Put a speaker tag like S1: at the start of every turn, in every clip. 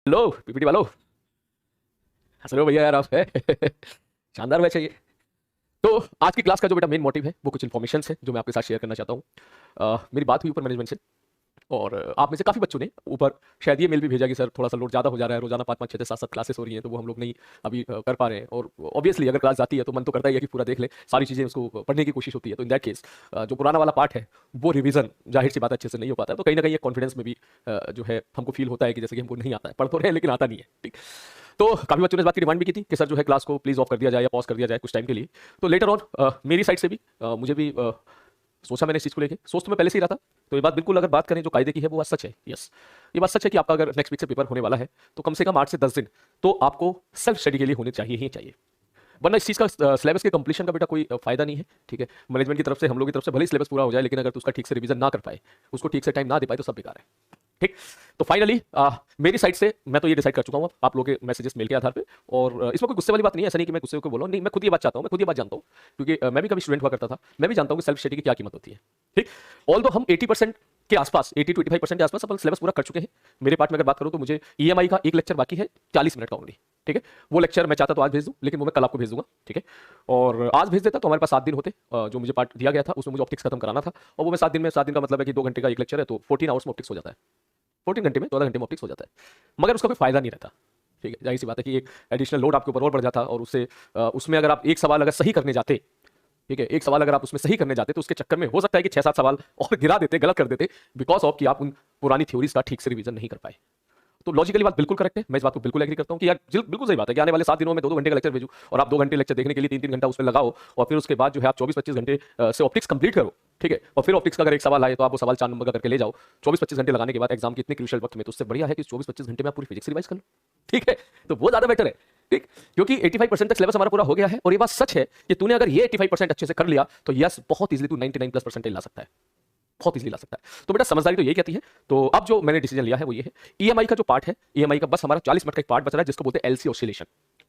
S1: Hello PPT वालों। हंस रहे हो भैया यार आप है। शानदार मैच है ये। तो आज की क्लास का जो बेटा मेन मोटिव है वो कुछ इन्फॉर्मेशन है जो मैं आपके साथ शेयर करना चाहता हूँ। मेरी बात हुई ऊपर मैनेजमेंट से और आप में से काफ़ी बच्चों ने ऊपर शायद ये मेल भी भेजा कि सर थोड़ा सा लोड ज़्यादा हो जा रहा है, रोजाना 5-5 6-6 7-7 क्लासेस हो रही हैं तो वो हम लोग नहीं अभी कर पा रहे हैं। और ऑब्वियसली अगर क्लास जाती है तो मन तो करता ही है कि पूरा देख ले, सारी चीज़ें उसको पढ़ने की कोशिश होती है। तो इन दैट केस जो पुराना वाला पार्ट है वो रिवीजन जाहिर सी बात अच्छे से नहीं हो पाता है, तो कहीं ना कहीं एक कॉन्फिडेंस में भी जो है हमको फील होता है कि जैसे कि हमको नहीं आता है, पढ़ तो रहे हैं लेकिन आता नहीं है। ठीक। तो काफी बच्चों ने इस बात की डिमांड भी की थी कि सर जो है क्लास को प्लीज ऑफ कर दिया जाए या पॉज कर दिया जाए कुछ टाइम के लिए। तो लेटर ऑन मेरी साइड से भी मुझे भी सोचा मैंने इस चीज को लेके, सोच तो मैं पहले से ही रहा था। तो ये बात बिल्कुल अगर बात करें जो कायदे की है वो बात सच है। यस, ये बात सच है कि आपका अगर नेक्स्ट वीक से पेपर होने वाला है तो कम से कम 8 से 10 दिन तो आपको सेल्फ स्टडी के लिए होने चाहिए ही चाहिए, वरना इस चीज का सिलेबस के कंप्लीशन का बेटा कोई फायदा नहीं है। ठीक है, मैनेजमेंट की तरफ से हम लोग की तरफ से भले ही सिलेबस पूरा हो जाए लेकिन अगर तो उसका ठीक से रिवीजन ना कर पाए, उसको ठीक से टाइम ना दे पाए तो सब बेकार है। ठीक। तो फाइनली मेरी साइड से मैं तो ये डिसाइड कर चुका हूँ आप लोगों के मैसेजेस मेल के आधार पे, और इसमें कोई गुस्से वाली बात नहीं है, ऐसा नहीं कि मैं गुस्से को बोल रहा हूँ, नहीं मैं खुद ये बात चाहता हूँ, मैं खुद ये बात जानता हूँ क्योंकि मैं भी कभी स्टूडेंट हुआ करता था, मैं भी जानता हूँ कि सेल्फ स्टडी की क्या कीमत होती है। ठीक। ऑल दो हम 80% के आसपास 80 to 85% के आसपास अपन सिलेबस पूरा कर चुके हैं। मेरे पार्ट में अगर बात करूँ तो मुझे ईएमआई का एक लेक्चर बाकी है 40 मिनट का ओनली। ठीक है, वो लेक्चर मैं चाहता तो आज भेज दूं लेकिन वो मैं कल आपको भेज दूंगा। ठीक है, और आज भेज देता तो हमारे पास 7 दिन होते। जो मुझे पार्ट दिया गया था उसमें मुझे ऑप्टिक्स खत्म कराना था और वो मैं 7 दिन में, 7 दिन का मतलब है कि 2 घंटे का एक लेक्चर है तो 14 आवर्स में ऑप्टिक्स हो जाता है। 14 घंटे में 14 घंटे में ऑप्टिक्स हो जाता है, मगर उसका कोई फायदा नहीं रहता। ठीक है, जाहिर सी बात है कि एक एडिशनल लोड आपके ऊपर और बढ़ जाता और उससे उसमें अगर आप एक सवाल अगर सही करने जाते, ठीक है, एक सवाल अगर आप उसमें सही करने जाते तो उसके चक्कर में हो सकता है कि 6-7 सवाल और गिरा देते, गलत कर देते, बिकॉज ऑफ कि आप उन पुरानी थ्योरीज का ठीक से रिवीजन नहीं कर पाए। तो लॉजिकली बात बिल्कुल करेक्ट है, मैं इस बात को बिल्कुल एग्री करता हूं कि यार बिल्कुल सही बात है कि आने वाले 7 दिनों में 2-2 घंटे का लेक्चर भेजूं और आप 2 घंटे लेक्चर देखने के लिए 3-3 घंटा उसमें लगाओ और फिर उसके बाद जो है आप 24-25 घंटे से ऑप्टिक्स कंप्लीट करो। ठीक है, और फिर ऑप्टिक्स का अगर एक सवाल आए तो आप वो सवाल 4 नंबर का करके ले जाओ 24-25 घंटे लगाने के बाद एग्जाम के इतने क्रूशियल वक्त में, तो उससे बढ़िया है कि 24-25 घंटे में आप पूरी फिजिक्स रिवाइज कर लो। ठीक है, तो वो ज्यादा बेटर है। ठीक, क्योंकि 85% तक सिलेबस हमारा पूरा हो गया है और ये बात सच है कि तूने अगर ये 85% अच्छे से कर लिया तो यस बहुत इजीली तू 99+% ला सकता है, बहुत इजीली ला सकता है। तो बेटा समझदारी तो यही कहती है। तो अब जो मैंने डिसीजन लिया है वो ये है, ईएमआई का जो पार्ट है, ईएमआई का बस हमारा 40 मिनट का एक पार्ट बच रहा है जिसको बोलते हैं एलसी ऑसिलेशन।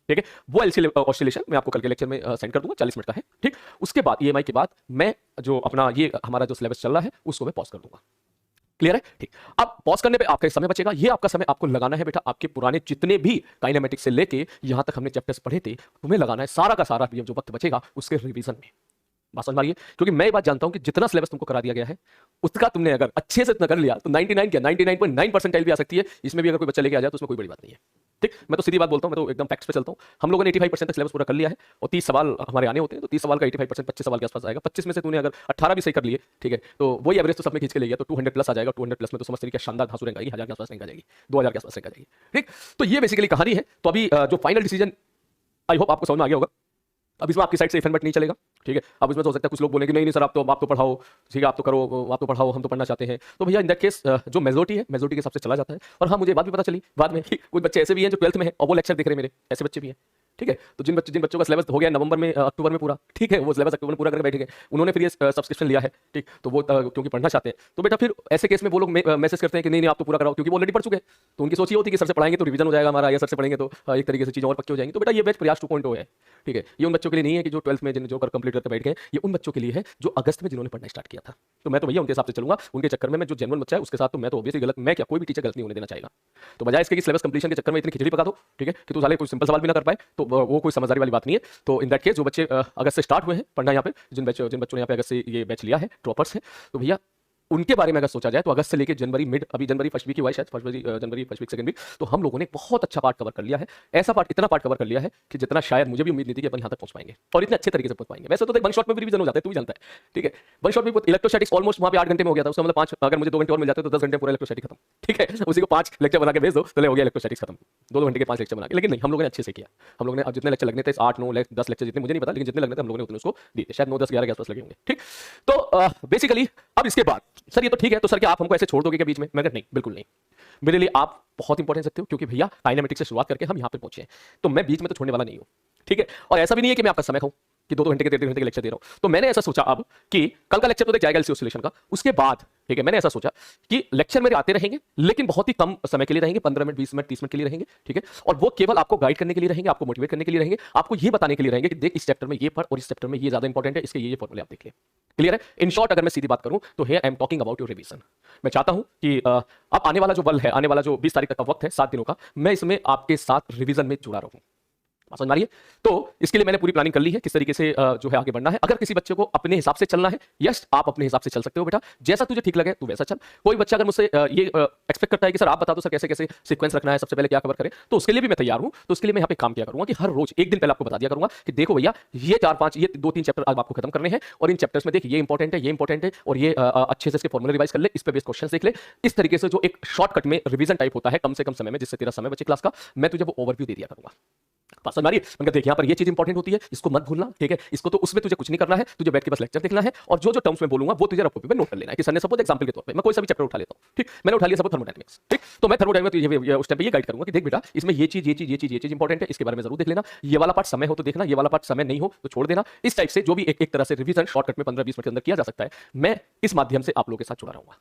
S1: ठीक है, वो एलसी ऑसिलेशन मैं आपको कल के लेक्चर में सेंड कर दूंगा, 40 मिनट का है। ठीक, उसके बाद ईएमआई के बाद मैं जो अपना ये हमारा जो सिलेबस चल रहा है उसको मैं पॉज कर दूंगा। क्लियर है? ठीक। अब पॉज करने पे आपका समय बचेगा, ये आपका समय आपको लगाना है बेटा आपके पुराने जितने भी काइनेमेटिक्स से लेके यहां तक हमने चैप्टर्स पढ़े थे, तुम्हें लगाना है सारा का सारा जो वक्त बचेगा उसके रिवीजन में। बात समझ मारिए, क्योंकि मैं ये बात जानता हूं कि जितना सिलेबस तुमको करा दिया गया है उसका तुमने अगर अच्छे से इतना कर लिया तो 99 क्या 99.9% भी आ सकती है। इसमें भी अगर कोई बच्चा लेके आ जाए तो उसमें कोई बड़ी बात नहीं है। ठीक, मैं तो सीधी बात बोलता हूं, मैं तो एकदम फैक्ट्स पे चलता हूं। हम लोगों ने 85% तक सिलेबस पूरा कर लिया है और 30 सवाल हमारे आने होते हैं, तो 30 सवाल का 85% 25 सवाल के आसपास आएगा। 25 में से तूने अगर 18 भी सही कर लिए, ठीक है, तो वही एवरेज तो सब में खींच के ले गया तो 200 प्लस आ जाएगा। 200 प्लस में तो समझ तरीके शानदार घासू रैंक आएगी, 1000 के आसपास रैंक आ जाएगी, 2000 के आसपास रैंक आ जाएगी। ठीक, तो ये बेसिकली कहानी है। तो अभी जो फाइनल डिसीजन आई होप आपको समझ में आ गया होगा। अब इसमें आपकी साइड से इफ एंड बट नहीं चलेगा। ठीक है, अब इसमें तो हो सकता है कुछ लोग बोले कि नहीं नहीं सर आप तो पढ़ाओ, ठीक है आप तो करो, आप तो पढ़ाओ, हम तो पढ़ना चाहते हैं। तो भैया इन दैट केस जो मेजोरिटी है मेजोरिटी के हिसाब से चला जाता है। और हाँ, मुझे बात भी पता चली बाद में कि कुछ बच्चे ऐसे भी हैं जो 12th में है और वो लेक्चर देख रहे हैं मेरे, ऐसे बच्चे भी हैं। ठीक है, तो जिन बच्चों का सिलेबस हो गया नवंबर में अक्टूबर में पूरा, ठीक है, वो सिलेबस अक्टूबर में पूरा करके बैठे गए, उन्होंने फिर ये सब्सक्रिप्शन लिया है। ठीक, तो वो क्योंकि पढ़ना चाहते हैं तो बेटा फिर ऐसे केस में वो लोग मैसेज करते हैं कि नहीं नहीं आप तो पूरा कराओ, क्योंकि वो ऑलरेडी पढ़ चुके हैं। तो उनकी सोच ये होती है कि सर से पढ़ाएंगे तो रिवीजन हो जाएगा हमारा, या सर से पढ़ेंगे तो एक तरीके से चीज़ें और पक्की हो जाएंगी। तो बेटा ये बैच प्रयास 2.0 है। ठीक है, ये उन बच्चों के लिए नहीं है कि जो 12th में जो कर कंप्लीट करके बैठ गए, ये उन बच्चों के लिए है जो अगस्त में जिन्होंने पढ़ना स्टार्ट किया था। तो मैं तो भैया उनके हिसाब से चलूंगा, उनके चक्कर में मैं जो जेन्युइन बच्चा है उसके साथ तो मैं तो ऑब्वियसली गलत, मैं क्या कोई भी टीचर गलत नहीं होने देना चाहेगा। तो बजाय इसके कि सिलेबस कंप्लीशन के चक्कर में इतनी खिचड़ी पका दो, ठीक है, कि तू साले कोई सिंपल सवाल भी ना कर पाए, तो वो कोई समझदारी वाली बात नहीं है। तो इन दैट केस जो बच्चे अगस्त से स्टार्ट हुए हैं पढ़ना यहाँ पे, जिन बच्चों ने यहाँ पे अगस्त से ये बैच लिया है, ड्रॉपर्स हैं, तो भैया उनके बारे में अगर सोचा जाए तो अगस्त से लेकर जनवरी मिड, अभी जनवरी फर्स्ट वीक की हुआ है शायद, जनवरी फर्स्ट वीक सेकंड वीक, तो हम लोगों ने बहुत अच्छा पार्ट कवर कर लिया है। ऐसा पार्ट, इतना पार्ट कवर कर लिया है कि जितना शायद मुझे भी उम्मीद नहीं थी कि अपन यहाँ तक पहुंच पाएंगे और इतने अच्छे तरीके से पहुंच पाएंगे। वैसे तो वन शॉट में भी रिवीजन हो जाता है, तू भी जानता है। ठीक है, वन शॉट में इलेक्ट्रोस्टैटिक्स ऑलमोस्ट वहाँ पे 8 घंटे में हो गया था, उसका मतलब 5, अगर मुझे 2 घंटे और मिल जाते तो 10 घंटे पूरा इलेक्ट्रोस्टैटिक खत्म। ठीक है, उसी को 5 लेक्चर बना के भेज दो तो हो गया इलेक्ट्रोस्टैटिक्स खत्म, 2-2 घंटे के 5 लेक्चर बना के। लेकिन नहीं, हम लोगों ने अच्छे से किया। हम लोगों ने अब जितने लेक्चर लगने थे 8, 9, 10 लेक्चर जितने मुझे नहीं पता, लेकिन जितने लगने थे हम लोगों ने उतने उसको दिए थे, शायद 9, 10, 11 के आसपास लगे होंगे। ठीक, तो बेसिकली अब इसके बाद सर ये तो ठीक है, तो सर क्या आप हमको ऐसे छोड़ दोगे क्या बीच में? मैं नहीं, बिल्कुल नहीं। मेरे लिए आप बहुत इंपॉर्टेंट सकते हो, क्योंकि भैया काइनेमेटिक्स से शुरुआत करके हम यहां पे पहुंचे हैं, तो मैं बीच में तो छोड़ने वाला नहीं हूं। ठीक है, और ऐसा भी नहीं है कि मैं आपका समय खाऊं कि 2-2 घंटे के 3-3 घंटे के लेक्चर दे रहा हूं। तो मैंने ऐसा सोचा अब कि कल का लेक्चर तो देख जाएगा एलसी ऑसिलेशन का, उसके बाद ठीक है, मैंने ऐसा सोचा कि लेक्चर मेरे आते रहेंगे लेकिन बहुत ही कम समय के लिए रहेंगे, 15 मिनट 20 मिनट 30 मिनट के लिए रहेंगे। ठीक है, और वो केवल आपको गाइड करने के लिए रहेंगे, आपको मोटिवेट करने के लिए रहेंगे, आपको ये बताने के लिए रहेंगे कि देख इस चैप्टर में ये पढ़ और इस चैप्टर में ये ज्यादा इंपॉर्टेंट है, इसके ये फॉर्मूले आप देख ले। क्लियर है? इन शॉर्ट अगर मैं सीधी बात करूं तो here I am talking about your revision. मैं चाहता हूं कि अब आने वाला जो बल है, आने वाला जो 20 तारीख तक का वक्त है 7 दिनों का, मैं इसमें आपके साथ रिवीजन में जुड़ा रहूं। समझ मारिए। तो इसके लिए मैंने पूरी प्लानिंग कर ली है किस तरीके से जो है आगे बढ़ना है। अगर किसी बच्चे को अपने हिसाब से चलना है, यस आप अपने हिसाब से चल सकते हो बेटा, जैसा तुझे ठीक लगे तू वैसा चल। कोई बच्चा अगर मुझसे ये एक्सपेक्ट करता है कि सर आप बता दो सर कैसे कैसे सीक्वेंस रखना है, सबसे पहले क्या कवर करें, तो उसके लिए भी मैं तैयार हूं। तो उसके लिए मैं यहाँ पे काम किया करूंगा कि हर रोज एक दिन पहले आपको बता दिया करूंगा कि देखो भैया ये 4-5 ये 2-3 चैप्टर आज आपको खत्म करने हैं और इन चैप्टर्स में देख ये इंपॉर्टेंट है, ये इंपॉर्टेंट है और ये अच्छे से इसके फॉर्मूले रिवाइज कर ले, इस पे बेस्ड क्वेश्चन देख ले। इस तरीके से जो एक शॉर्टकट में रिवीजन टाइप होता है कम से कम समय में, जिससे तेरा समय बचे क्लास का, मैं तुझे वो ओवरव्यू दे दिया करूंगा। समझ मारिए। मैंने देख यहाँ पर ये चीज इंपॉर्टेंट होती है, इसको मत भूलना। ठीक है, इसको तो उसमें तुझे कुछ नहीं करना है, तुझे बैठ के बस लेक्चर देखना है और जो जो टर्म्स में बोलूंगा वो तुझे रफ कॉपी पे नोट कर लेना है। कि सर ने सपोज एग्जांपल के तौर पे मैं कोई सा भी चैप्टर उठा लेता हूं, ठीक, मैंने उठा लिया सपोज थर्मोडायनामिक्स, ठीक, तो मैं थर्मोडायनामिक्स उस टाइम पे ये गाइड करूंगा कि देख बेटा इसमें ये चीज इंपॉर्टेंट है, इसके बारे में जरूर देख लेना। ये वाला पार्ट समय हो तो देखना, ये वाला पार्ट समय नहीं हो तो छोड़ देना। इस टाइप से जो भी एक तरह से रिवीजन शॉर्टकट में 15-20 मिनट के अंदर किया जा सकता है, मैं इस माध्यम से आप लोगों के साथ जुड़ा रहूंगा।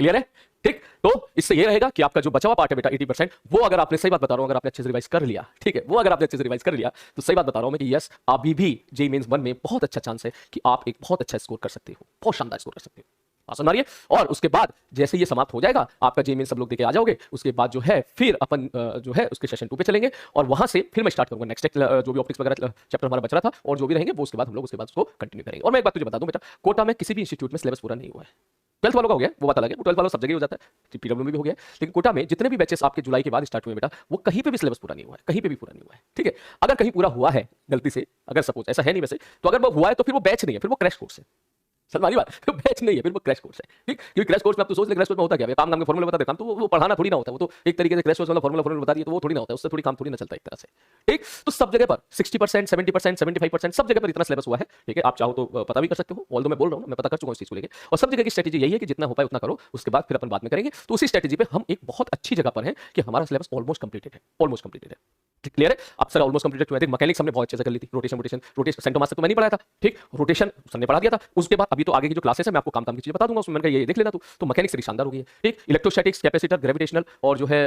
S1: क्लियर है? ठीक, तो इससे ये रहेगा कि आपका जो बचा हुआ पार्ट है बेटा 80%, वो अगर आपने सही बात बता रहा हूं, अगर आपने अच्छे से रिवाइज कर लिया, ठीक है, वो अगर आपने अच्छे से रिवाइज कर लिया तो सही बात बता रहा हूं मैं कि यस अभी भी जेईई मेंस 1 में बहुत अच्छा चांस है कि आप एक बहुत अच्छा स्कोर कर सकते हो, बहुत शानदार स्कोर कर सकते हो। समझ आ रही है? और उसके बाद जैसे ये समाप्त हो जाएगा आपका जेईई मेंस सब लोग देके आ जाओगे, उसके बाद जो है फिर अपन जो है उसके सेशन 2 पे चलेंगे और वहां से फिर मैं स्टार्ट करूंगा नेक्स्ट जो भी ऑप्टिक्स वगैरह चैप्टर हमारा बच रहा था और जो भी रहेंगे वो उसके बाद हम लोग उसके बाद उसको कंटिन्यू करेंगे। और मैं एक बात तुझे बता दूं बेटा, कोटा में किसी भी इंस्टीट्यूट में सिलेबस पूरा नहीं हुआ है। 12th वालों का हो गया, वो बात अलग है, वो 12th वालों सब जगह हो जाता है, पीडब्ल्यू में भी हो गया, लेकिन कोटा में जितने भी बैचेस आपके जुलाई के बाद स्टार्ट हुए बेटा, वो कहीं पे भी सिलेबस पूरा नहीं हुआ है, कहीं पे भी पूरा नहीं हुआ है। ठीक है, अगर कहीं पूरा हुआ है गलती से, अगर सपोज ऐसा है नहीं वैसे, तो अगर वो हुआ है तो फिर वो बैच नहीं है, फिर वो क्रैश कोर्स है। सलमानी बात, तो बैच नहीं है, फिर वो क्रैश कोर्स है। ठीक, क्योंकि क्रैश कोर्स में आप तो सोच ले क्रैश कोर्स में होता क्या है, काम के फॉर्मूला बता दे काम, तो वो पढ़ाना थोड़ी ना होता है, वो तो एक तरीके से क्रैश कोर्स वाला फॉर्मूला बता दिए तो वो थोड़ी ना होता है, उससे थोड़ी काम थोड़ी ना चलता है एक तरह से। ठीक, तो सब जगह पर 60%, 70%, 75% सब जगह पर इतना सिलेबस हुआ है। ठीक है, आप चाहो तो पता भी कर सकते हो, ऑल्दो मैं बोल रहा हूँ, मैं पता कर चुका हूँ इस चीज को लेकर, और सब जगह की स्ट्रेटेजी यही है कि जितना हो पाए उतना करो, उसके बाद फिर अपन बाद में करेंगे। तो उसी स्ट्रेटेजी पे हम एक बहुत अच्छी जगह पर है कि हमारा सिलेबस ऑलमोस्ट कंप्लीटेड है, ऑलमोस्ट कंप्लीटेड है। क्लियर है? अब सर ऑलमोस्ट कंप्लीटेड क्यों है? मैकेनिक्स हमने बहुत अच्छे से कर ली थी, रोटेशन सेंटोमास तक तो मैंने पढ़ाया था, ठीक, रोटेशन सर ने पढ़ा दिया था। उसके बाद अभी तो आगे की जो क्लासेस है मैं आपको काम की चीजें बता दूंगा, उसमें मैंने कहा ये देख लेना तो मैकेनिक्स से शानदार हो गई है। ठीक, इलेक्ट्रोस्टैटिक्स, कैपेसिटर, ग्रेविटेशनल और जो है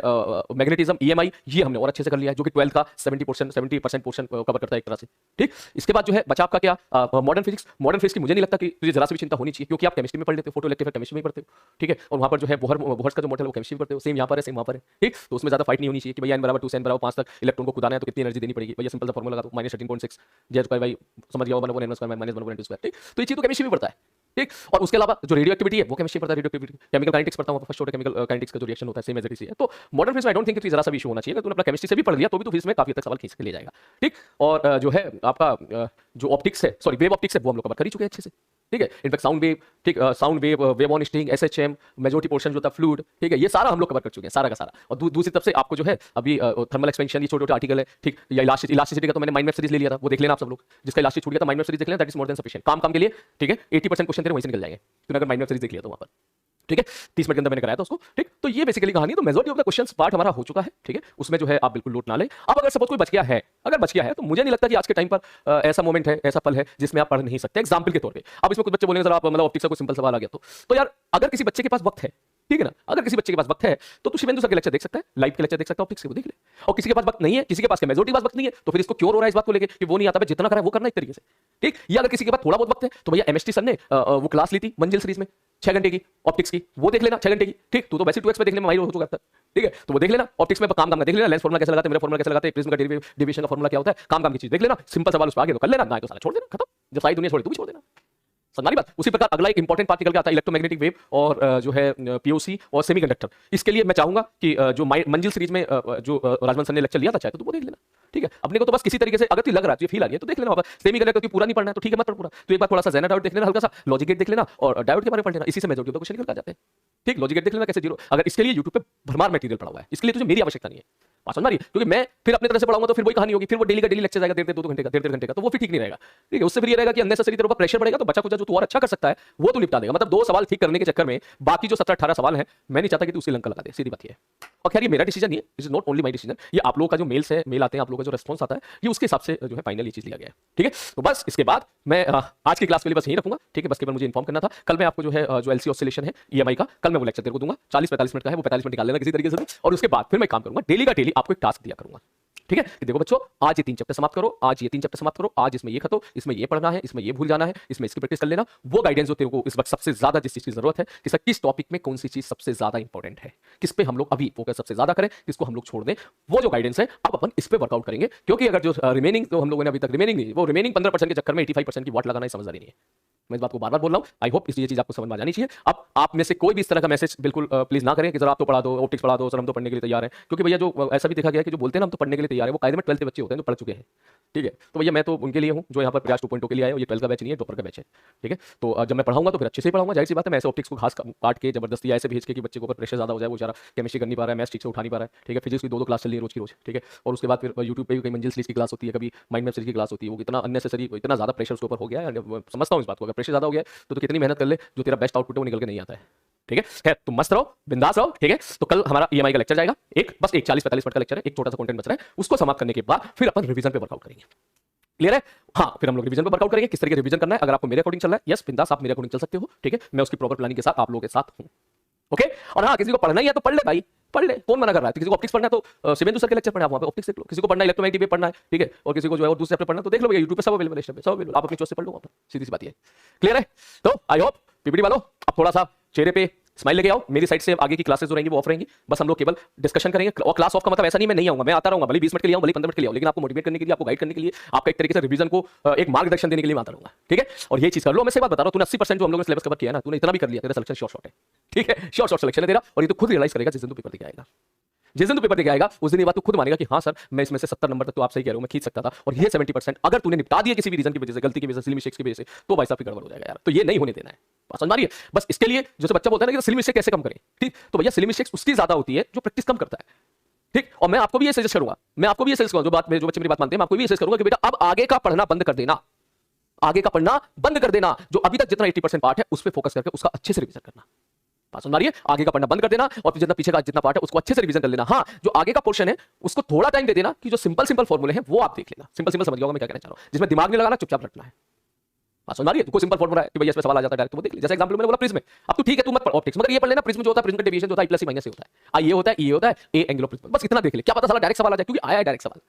S1: मैग्नेटिज्म, ईएमआई, ये हमने और अच्छे से कर लिया है, जो कि 12th का 70% पोर्शन कवर करता है एक तरह से। ठीक, इसके बाद जो है बचा आपका क्या, मॉडर्न फिजिक्स की मुझे नहीं लगता कि तुझे जरा सी भी चिंता होनी चाहिए, क्योंकि आप केमिस्ट्री में पढ़ लेते हो, फोटो इलेक्ट्रिक केमिस्ट्री में पढ़ते हो। ठीक है, और वहां पर जो है बोहर्स का जो मॉडल वो केमिस्ट्री में पढ़ते हो, सेम यहाँ पर है, सेम वहाँ पर है। ठीक, तो उसमें ज्यादा फाइट नहीं होनी चाहिए कि भैया n = 2 से n = 5 तक इलेक्ट्रॉन को कुदाना है तो कितनी एनर्जी देनी पड़ेगी, भैया सिंपल सा फॉर्मूला लगा दो, -13.6 j² भाई समझ गया, 1/n² -1/n²। ठीक, तो ये चीज तो केमिस्ट्री में पढ़ता है। ठीक, और उसके अलावा जो रेडियो एक्टिविटी है वो केमिस्ट्री पढ़ता है, रेडियो एक्टिविटी, केमिकल काइनेटिक्स पढ़ता हूं, फर्स्ट ऑर्डर केमिकल काइनेटिक्स का जो रिएक्शन होता है सेम एज इट इज है। तो मॉडर्न फिजिक्स में आई डोंट थिंक कि जरा सा भी इशू होना चाहिए, अगर तूने अपना केमिस्ट्री से भी पढ़ लिया तो भी तो फिजिक्स में काफी तक सवाल खींच के ले जाएगा। ठीक, और जो है आपका जो ऑप्टिक्स है, सॉरी वेव ऑप्टिक्स है, वो हम लोग कवर कर ही चुके हैं अच्छे से। ठीक है, इनफैक्ट साउंड वेव, ठीक, sound wave, wave on string, SHM, majority portion जो था फ्लूइड, ठीक है, ये सारा हम लोग कवर कर चुके हैं, सारा का सारा। और दूसरी तरफ से आपको जो है अभी थर्मल एक्सपेंशन, ये छोटे-छोटे आर्टिकल है, ठीक, या इलास्टिसिटी का तो मैंने माइंड मैप सीरीज ले लिया था, वो देख लेना आप सब लोग, जिसका इलास्टिक छूट गया था माइंड मैप सीरीज देख लेना, that is more than sufficient काम के लिए। ठीक है, 80% क्वेश्चन तेरे वहीं से निकल जाएंगे तूने अगर माइंड मैप सीरीज देख लिया तो वहां पर। ठीक है, 30 मिनट के अंदर मैंने कराया था उसको। ठीक, तो ये बेसिकली कहानी है, तो majority of the questions part हमारा हो चुका है। ठीक है, उसमें जो है आप बिल्कुल लोट ना लें। अब अगर सपोज कोई बच गया है, अगर बच गया है तो मुझे नहीं लगता कि आज के टाइम पर ऐसा मोमेंट है, ऐसा पल है जिसमें आप पढ़ नहीं सकते। एग्जांपल के तौर पे अब इसमें कुछ बच्चे बोलेंगे सर आप मतलब ऑप्टिक्स का कोई सिंपल सवाल आ गया तो यार अगर किसी बच्चे के पास वक्त है, ठीक है ना, अगर किसी बच्चे के पास वक्त है तो तू शिवेंदु सर के लेक्चर देख सकता है, लाइव के लेक्चर देख सकता है, ऑप्टिक्स के वो देख ले। और किसी के पास वक्त नहीं है, किसी के पास मेजॉरिटी के पास वक्त नहीं है, तो फिर इसको क्यों हो रहा है इस बात को लेके कि वो नहीं आता है, जितना करा है वो करना एक तरीके से। ठीक, या अगर किसी के पास थोड़ा बहुत वक्त है तो भैया एमएसटी सर ने वो क्लास ली थी मंजिल सीरीज में 6 घंटे की ऑप्टिक्स की, वो देख लेना 6 घंटे की। ठीक, तू तो वैसे 2x पे देखने में माहिर हो चुका है। ठीक है, तो वो देख लेना, ऑप्टिक्स में काम देख लेना, लेंस फॉर्मूला कैसे लगाते हैं, मेरा फॉर्मूला कैसे लगाते हैं, प्रिज्म का डेविएशन का फॉर्मूला क्या होता है, काम की चीज देख लेना, सिंपल सवाल उस पर आगे तो कर लेना, ना तो सारा छोड़ देना, खत्म। जब सारी दुनिया छोड़े तू भी छोड़ देना, समझ बात। उसी प्रकार अगला एक इंपॉर्टेंट पार्ट निकल के आता है इलेक्ट्रोमैग्नेटिक वेव और जो है पीओसी और सेमीकंडक्टर। इसके लिए मैं चाहूंगा कि जो मंजिल सीरीज में जो राजमन सर ने लेक्चर लिया था चाहे तो वो देख लेना। ठीक है, अपने को तो बस किसी तरीके से अगर तुझे लग रहा है, फील आ रही है तो देख लेना। सेमीकंडक्टर की पूरा नहीं पढ़ना है तो ठीक है मत पढ़ पूरा, तो एक बार थोड़ा सा जेना डायोड देख लेना, हल्का सा लॉजिक गेट देख लेना और डायोड के बारे में पढ़ लेना, इसी से मेजॉरिटी ऑफ द क्वेश्चन निकल जाते हैं। ठीक, लॉजिक गेट देख लेना कैसे जीरो, अगर इसके लिए यूट्यूब पे भरमार मटेरियल पड़ा हुआ है, इसके लिए तुझे मेरी आवश्यकता नहीं है। बात समझ आ रही है? क्योंकि मैं फिर अपने तरह से पढ़ाऊंगा तो फिर वही कहानी होगी, फिर वो डेली का डेली लेक्चर जाएगा डेढ़ 2 घंटे का, डेढ़ घंटे का, तो वो फिर ठीक नहीं रहेगा। ठीक है, उससे फिर ये रहेगा कि अननेसेसरी तेरे ऊपर प्रेशर पड़ेगा, तो बच्चा कुछ जो तू और अच्छा कर सकता है वो तू निपटा देगा। मतलब 2 सवाल ठीक करने के चक्कर में बाकी जो 17-18 सवाल है, मैं नहीं चाहता कि तू उसी लंका लगा दे, सीधी बात ये है। और खैर ये मेरा डिसीजन नहीं है, it is not only my decision, ये आप लोगों का जो मेल आते हैं, आप लोगों का जो रिस्पॉन्स आता है, ये उसके हिसाब से जो है फाइनल ये चीज लिया गया है। ठीक है, तो बस इसके बाद मैं आज की क्लास के लिए बस यही रखूंगा। ठीक है, बस केवल मुझे इन्फॉर्म करना था। कल मैं आपको जो है जो एलसी ऑसिलेशन है ईएमआई का, कल मैं वो लेक्चर तेरे को दूंगा, 40-45 मिनट का है, वो 45 मिनट निकाल लेना किसी तरीके से, और उसके बाद फिर मैं काम करूंगा, डेली का डेली आपको एक टास्क दिया करूंगा। ठीक है, कि देखो बच्चों, आज ये 3 चैप्टर समाप्त करो, आज ये 3 चैप्टर समाप्त करो, आज इसमें ये खत्म, इसमें ये पढ़ना है, इसमें ये भूल जाना है, इसमें इसकी प्रैक्टिस कर लेना। वो गाइडेंस जो तेरे को इस वक्त सबसे ज्यादा जिस चीज की जरूरत है, कि किस टॉपिक में कौन सी चीज सबसे ज्यादा इंपॉर्टेंट है, किस पे हम लोग अभी फोकस सबसे ज्यादा करें, किसको हम लोग छोड़ दें, वो जो गाइडेंस है अब अपन इस पे वर्कआउट करेंगे। क्योंकि अगर जो रिमेनिंग तो हम लोगों ने अभी तक रिमेनिंग नहीं, वो रिमेनिंग 15% के चक्कर में 85% की वाट लगाना ही समझदारी नहीं है। मैं इस बात को बार बार बोल रहा हूं, आई होप ये चीज आपको समझ में आ जानी चाहिए। अब आप में से कोई भी इस तरह का मैसेज बिल्कुल प्लीज ना करें कि सर आप तो पढ़ा दो, ऑप्टिक्स पढ़ा दो सर, हम तो पढ़ने के लिए तैयार हैं। क्योंकि भैया जो ऐसा भी देखा गया है कि जो बोलते हैं ना हम तो पढ़ने के लिए तैयार है, वो कायदे में 12th के बच्चे होते हैं जो पढ़ चुके हैं। ठीक है, तो भैया मैं तो उनके लिए हूं जो यहाँ पर प्रयास 2.0 के लिए आए हो, ये 12th का बैच नहीं है, टॉपर का बैच है। ठीक है, तो जब मैं पढ़ाऊंगा तो फिर अच्छे से पढ़ाऊंगा, जाहिर सी बात है। मैं ऐसे ऑप्टिक्स को घास काट के जबरदस्ती ऐसे भेज के कि बच्चे को ऊपर प्रेशर ज्यादा हो जाए, वो बेचारा केमिस्ट्री कर नहीं पा रहा है, मैथ्स ठीक से उठा नहीं पा रहा है। ठीक है, फिजिक्स की 2 क्लास चल रही है रोज की रोज। ठीक है, और उसके बाद फिर यूट्यूब पे भी कई मंजिल सीरीज की क्लास होती है, कभी माइंड मैप सीरीज की क्लास होती है। वो इतना अननेसेसरी, इतना ज्यादा प्रेशर उसके ऊपर हो गया है, समझता हूँ इस बात को। अगर प्रेशर ज्यादा हो गया तो कितनी मेहनत कर ले, जो तेरा बेस्ट आउटपुट है वो निकल के नहीं आता है। ठीक है, खैर तुम मस्त रहो, बिंदास रहो। ठीक है, तो कल हमारा ईएमआई का लेक्चर जाएगा, बस एक 40-45 मिनट का लेक्चर है, एक छोटा सा कंटेंट बच रहा है, उसको समाप्त करने के बाद फिर अपन रिवीजन पे वर्कआउट करेंगे। क्लियर है? हाँ, फिर हम लोग रिवीजन पे वर्कआउट करेंगे, किस तरह के रिवीजन करना है। अगर आपको मेरे अकॉर्डिंग चल रहा है, यस बिंदास आप मेरे अकॉर्डिंग चल सकते हो। ठीक है, मैं उसकी प्रॉपर प्लानिंग के साथ आप लोगों के साथ हूं। ओके, और हाँ, किसी को पढ़ना ही है तो पढ़ ले भाई, पढ़ ले, कौन मना कर रहा है। किसी को ऑप्टिक्स पढ़ना है तो शिवेंदु सर के लेक्चर पढ़ना है, वहां पे ऑप्टिक्स देख लो। किसी को पढ़ना है इलेक्ट्रोमैग्नेटिक वेव पढ़ना है, ठीक है, और किसी को जो है और दूसरे चैप्टर पढ़ना है तो देख लो भैया, यूट्यूब पे सब अवेलेबल है, सब अवेलेबल, आप अपनी चॉइस से पढ़ लो, सीधी सी बात है। क्लियर है? तो आई होप पीपीटी वालों अब थोड़ा सा चेहरे पे स्माइल लेके आओ। मेरी साइड से आगे की क्लासेस जो रहेंगी वो ऑफ रहेंगी, बस हम लोग केवल डिस्कशन करेंगे। और क्लास ऑफ का मतलब ऐसा नहीं मैं नहीं आऊंगा, मैं आता रहूंगा, भले 20 मिनट के लिए आऊं, भले 15 मिनट के लिए आऊं, लेकिन आपको मोटिवेट करने के लिए, आपको गाइड करने के लिए, आपका एक तरीके से रिवीजन को एक मार्गदर्शन देने के लिए मैं आता रहूंगा। ठीक है, और ये चीज कर लो। मैं सही बात बता रहा हूं, तूने 80% जो हम लोगों ने सिलेबस कवर किया है ना, तूने इतना भी कर लिया, तेरा सिलेक्शन शॉर्ट है। ठीक है, शॉर्ट सिलेक्शन है तेरा, और ये तो खुद रियलाइज करेगा जिस दिन तू पेपर देके आएगा। जिस दिन तू पेपर देके आएगा उस दिन ये बात तू खुद मानेगा कि हाँ सर, मैं इसमें से 70 नंबर तक तो आप सही कह रहे हो, मैं खींच सकता था, और ये 70% अगर तूने निपटा दिया किसी भी रीजन की वजह से, गलती की वजह से, सिली मिस्टेक्स की वजह से, तो भाई साहब की गड़बड़ हो जाएगा यार। तो ये नहीं होने देना है, समझ आ रही है? बस इसके लिए जैसे बच्चा बोलता है ना कि सिली मिस्टेक कैसे कम करें, ठीक, तो भैया सिली मिस्टेक्स उसकी ज्यादा होती है जो प्रैक्टिस कम करता है। ठीक, और मैं आपको भी ये सजेस्ट करूंगा, मैं आपको भी ये सजेस्ट करूंगा, जो बच्चे मेरी बात मानते हैं, मैं आपको भी ये सजेस्ट करूंगा कि बेटा अब आगे का पढ़ना बंद कर देना, आगे का पढ़ना बंद कर देना। जो अभी तक जितना 80% पार्ट है उस पर फोकस करके उसका अच्छे से रिवीजन करना। बात समझ आ रही है? आगे का पढ़ना बंद कर देना, और जितना पीछे का जितना पार्ट है उसको अच्छे से रिवीजन कर लेना। हाँ, जो आगे का पोर्शन है उसको थोड़ा टाइम दे देना, कि जो सिंपल फॉर्मूले हैं वो आप देख लेना। सिंपल समझ गया होगा मैं क्या कहना चाह रहा हूं, जिसमें दिमाग नहीं लगाना, चुपचाप रटना है। बात समझ आ रही है? कोई सिंपल फॉर्मूला है कि भैया इसमें सवाल आ जाता है डायरेक्ट, तो वो देख ले। जैसे एग्जांपल मैंने बोला प्रिज्म में, अब तू ठीक है तू मत पढ़ ऑप्टिक्स, मगर ये पढ़ लेना प्रिज्म जो होता है, प्रिज्म का डेविएशन जो होता है I+ से होता है, आई ये होता है, ये होता है, ए एंगल ऑफ प्रिज्म, बस इतना देख ले, क्या पता साला डायरेक्ट सवाल आ जाए, क्योंकि आया है डायरेक्ट सवाल।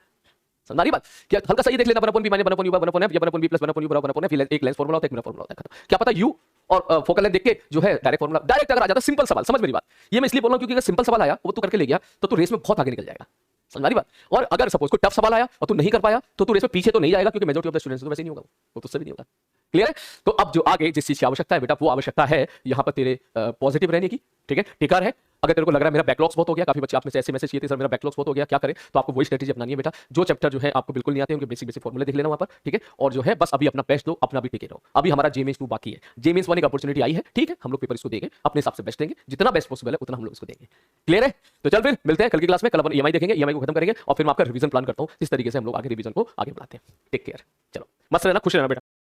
S1: समझ आ रही बात? क्या हल्का सा ये देख लेना, 1/b - 1/u / 1/f या 1/b + 1/u / 1/f, एक लेंस फार्मूला होता है, एक मिरर फार्मूला होता है, क्या पता u और फोकल लेंथ देख के जो है डायरेक्ट फार्मूला डायरेक्ट अगर आ जाता, सिंपल सवाल। समझ मेरी बात? ये मैं इसलिए बोल रहा हूं क्योंकि अगर सिंपल सवाल आया वो तू करके ले गया तो तू रेस में बहुत आगे निकल जाएगा। समझ रही बात? और अगर सपोज कोई टफ सवाल आया और तू नहीं कर पाया तो तू रेस में पीछे तो नहीं जाएगा, क्योंकि मेजॉरिटी ऑफ द स्टूडेंट्स तो वैसे नहीं होगा, वो तुझसे भी नहीं होगा। क्लियर है? तो अब जो आगे जिस चीज की आवश्यकता है बेटा, वो आवश्यकता है यहाँ पर तेरे पॉजिटिव रहने की। ठीक है, टिकार है। अगर तेरे को लग रहा है मेरा बैकलॉग्स बहुत हो गया, काफी बच्चे आप में से ऐसे मैसेज किए थे सर मेरा बैकलॉग्स बहुत हो गया, क्या करें, तो आपको वही स्ट्रेटेजी अपनानी है बेटा। जो चैप्टर जो है आपको बिल्कुल नहीं आते उनके बेसिक फॉर्मूले देख लेना वहां पर। ठीक है, और जो है बस अभी अपना बेस्ट दो, अपना भी टिके रहो। अभी हमारा जेमेंस 2 बाकी है, जेमेंस 1 एक अपॉर्चुनिटी आई है। ठीक है, हम लोग पेपर इसको देंगे, अपने हिसाब से बेस्ट देंगे, जितना बेस्ट पॉसिबल है उतना हम लोग इसको देंगे। क्लियर है? तो चल फिर मिलते हैं कल की क्लास में। कल अपन ईएमआई देखेंगे, ईएमआई को खत्म करेंगे, और फिर मैं आपका रिवीजन प्लान करता हूं, इस तरीके से हम लोग आगे रिवीजन को आगे बढ़ाते हैं। टेक केयर, चलो मस्त रहना, खुश रहना बेटा।